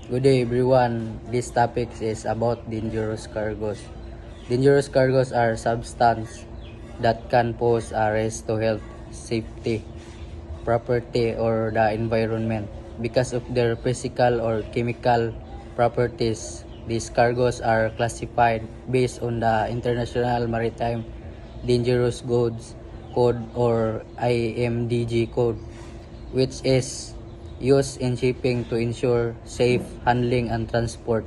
Good day everyone. This topic is about dangerous cargos. Dangerous cargos are substances that can pose a risk to health, safety, property, or the environment. Because of their physical or chemical properties, these cargos are classified based on the International Maritime Dangerous Goods Code or IMDG code, which is used in shipping to ensure safe handling and transport.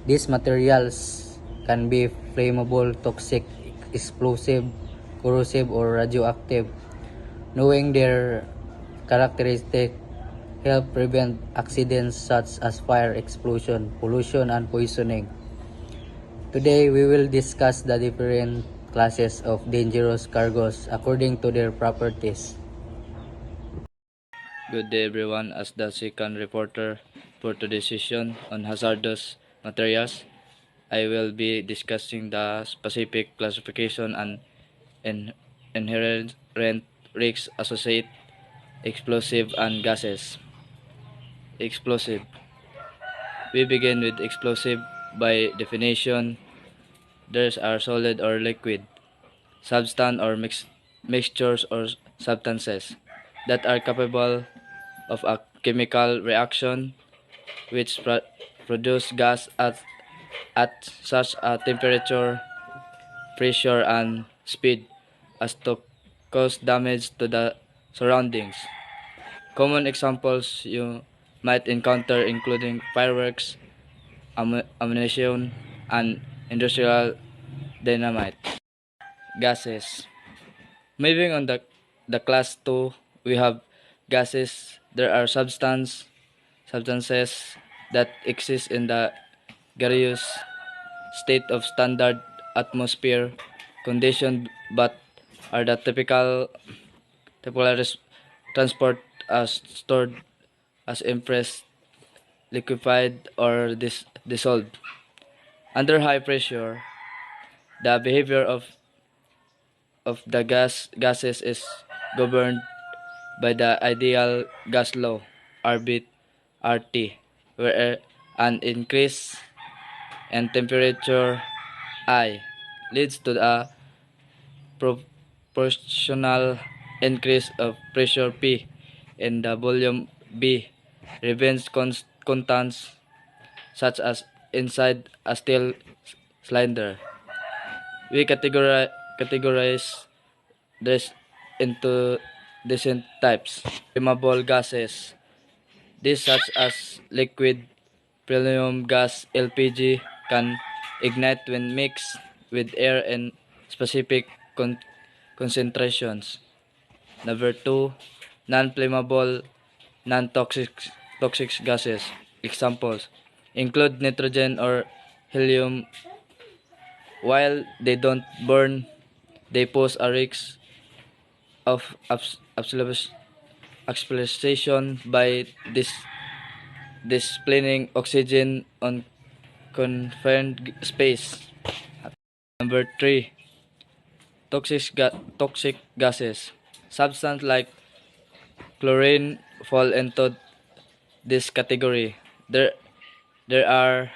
These materials can be flammable, toxic, explosive, corrosive, or radioactive. Knowing their characteristics help prevent accidents such as fire, explosion, pollution, and poisoning. Today, we will discuss the different classes of dangerous cargoes according to their properties. Good day everyone. As the second reporter for today's session on hazardous materials, I will be discussing the specific classification and inherent risks associated explosive and gases. Explosive. We begin with explosive. By definition, these are solid or liquid, substance or mixtures or substances that are capable of a chemical reaction which produce gas at such a temperature, pressure, and speed as to cause damage to the surroundings. Common examples you might encounter including fireworks, ammunition, and industrial dynamite. Gases. Moving on the class 2, we have gases. There are substances that exist in the gaseous state of standard atmosphere condition but are the typical transport as stored as impressed, liquefied, or dissolved. Under high pressure, the behavior of the gases is governed by the ideal gas law, RT, where an increase in temperature I leads to a proportional increase of pressure P in the volume B. Revenge constants such as inside a steel cylinder. We categorize this into different types. Flammable gases. These such as liquid, petroleum gas, LPG can ignite when mixed with air in specific concentrations. Number 2, non-flammable, non-toxic gases. Examples include nitrogen or helium. While they don't burn, they pose a risk of explosion by displaying oxygen on confined space. Number 3, toxic gases. Substances like chlorine fall into this category. There are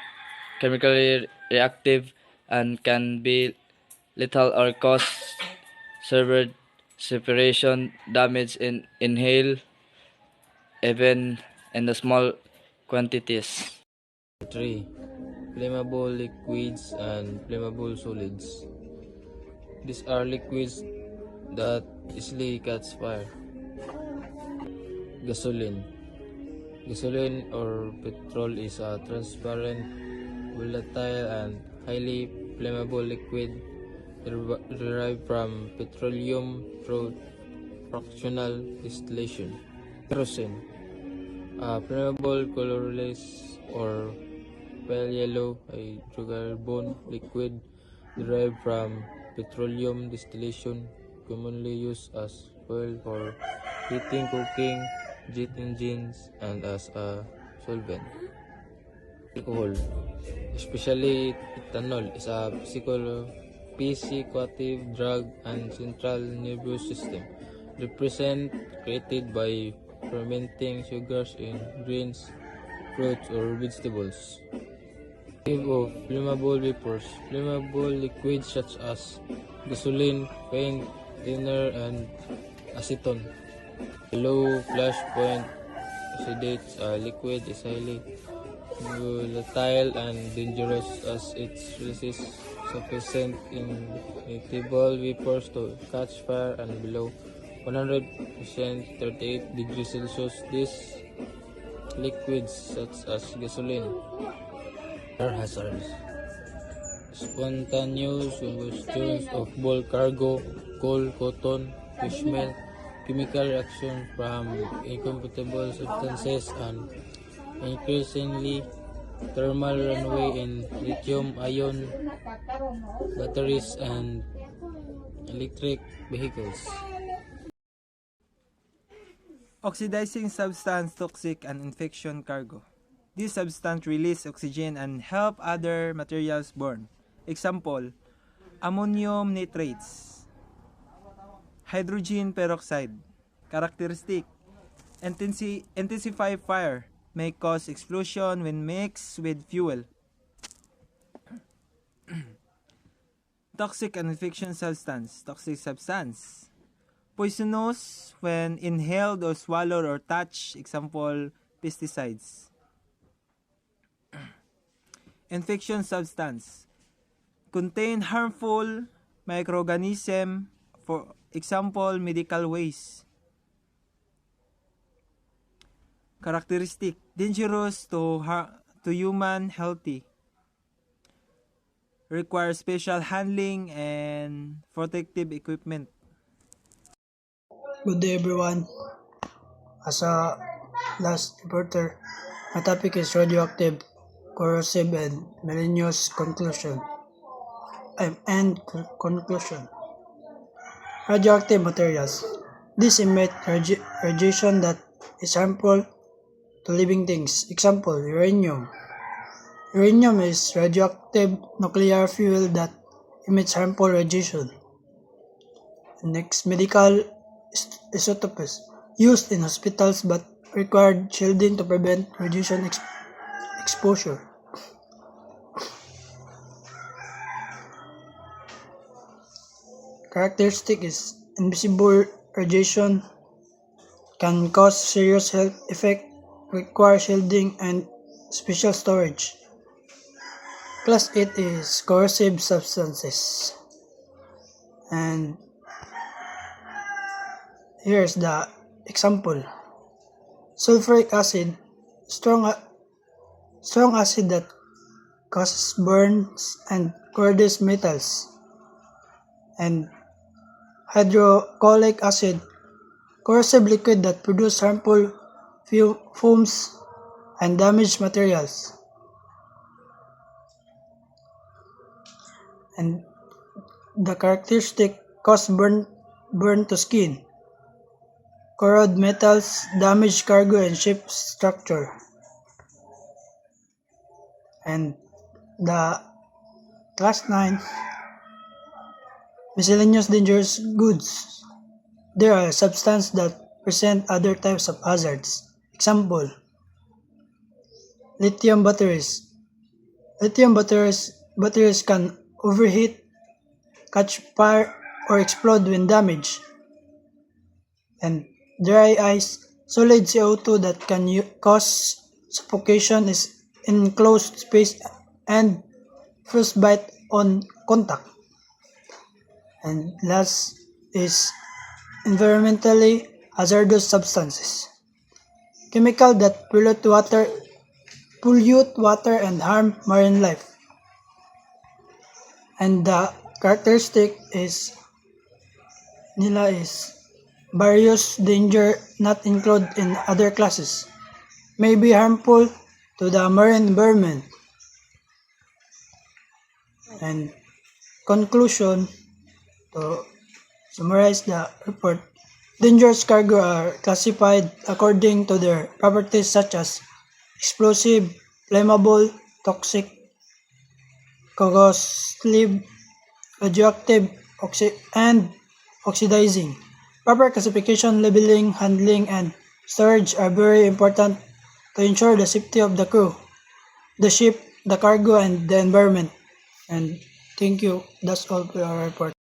chemically reactive and can be lethal or cause severe separation damage in inhale even in the small quantities. 3. Flammable liquids and flammable solids. These are liquids that easily catch fire. Gasoline. Gasoline or petrol is a transparent, volatile, and highly flammable liquid derived from petroleum through fractional distillation. Kerosene. A flammable colorless or pale yellow hydrocarbon liquid derived from petroleum distillation, commonly used as fuel for heating, cooking, jet engines, and as a solvent. Alcohol, especially ethanol, is a psychoactive drug and central nervous system created by fermenting sugars in grains fruits, or vegetables. Type of flammable vapors. Flammable liquids such as gasoline, paint, thinner, and acetone. The low flash point oxidates a liquid is highly volatile and dangerous as it releases sufficient inevitable vapors to catch fire, and below 100% 38 degrees Celsius. These liquids such as gasoline are hazardous. Spontaneous combustion of bulk cargo, coal, cotton, fish meal, chemical reaction from incompatible substances, and increasingly thermal runaway in lithium-ion batteries and electric vehicles. Oxidizing substance toxic and infection cargo. This substance release oxygen and help other materials burn. Example, ammonium nitrates, hydrogen peroxide. Characteristic, intensify fire, may cause explosion when mixed with fuel. Toxic and infection substance. Toxic substance, poisonous when inhaled or swallowed or touched. Example, pesticides. Infection substance, contain harmful microorganism, for example, medical waste. Characteristic, dangerous to human healthy. Require special handling and protective equipment. Good day everyone. As a last reporter, my topic is radioactive, corrosive, and malicious conclusion. Conclusion. Radioactive materials. These emit radiation that is harmful to living things. Example, uranium. Uranium is radioactive nuclear fuel that emits harmful radiation. Next, medical isotopes used in hospitals but required shielding to prevent radiation exposure. Characteristic is invisible radiation, can cause serious health effect, require shielding and special storage. Class 8 is corrosive substances. And here's the example. Sulfuric acid, strong acid that causes burns and corrodes metals. And hydrochloric acid, corrosive liquid that produce harmful fumes and damage materials. And the characteristic cause burn to skin, corrode metals, damage cargo and ship structure. And the class 9, miscellaneous dangerous goods. There are substances that present other types of hazards. Example, lithium batteries. Lithium batteries can overheat, catch fire, or explode when damaged. And dry ice, solid CO2 that can cause suffocation is in enclosed space and frostbite on contact. And last is environmentally hazardous substances. Chemical that pollute water and harm marine life. And the characteristic is various danger not included in other classes. May be harmful to the marine environment. And conclusion, to summarize the report, dangerous cargo are classified according to their properties such as explosive, flammable, toxic, corrosive, radioactive, and oxidizing. Proper classification, labeling, handling, and storage are very important to ensure the safety of the crew, the ship, the cargo, and the environment. And thank you. That's all for our report.